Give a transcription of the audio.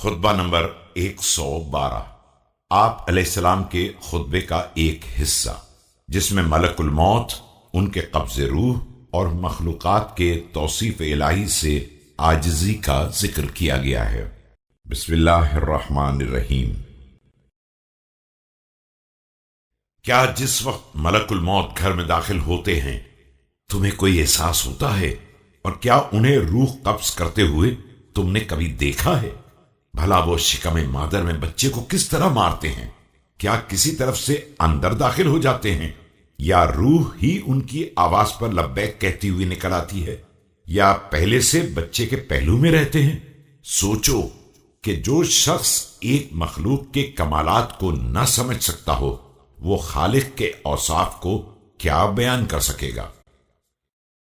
خطبہ نمبر 112 آپ علیہ السلام کے خطبے کا ایک حصہ، جس میں ملک الموت، ان کے قبض روح اور مخلوقات کے توصیف الہی سے عاجزی کا ذکر کیا گیا ہے۔ بسم اللہ الرحمن الرحیم۔ کیا جس وقت ملک الموت گھر میں داخل ہوتے ہیں تمہیں کوئی احساس ہوتا ہے؟ اور کیا انہیں روح قبض کرتے ہوئے تم نے کبھی دیکھا ہے؟ بھلا وہ شکم مادر میں بچے کو کس طرح مارتے ہیں؟ کیا کسی طرف سے اندر داخل ہو جاتے ہیں، یا روح ہی ان کی آواز پر لبیک کہتی ہوئی نکل آتی ہے، یا پہلے سے بچے کے پہلو میں رہتے ہیں؟ سوچو کہ جو شخص ایک مخلوق کے کمالات کو نہ سمجھ سکتا ہو، وہ خالق کے اوصاف کو کیا بیان کر سکے گا؟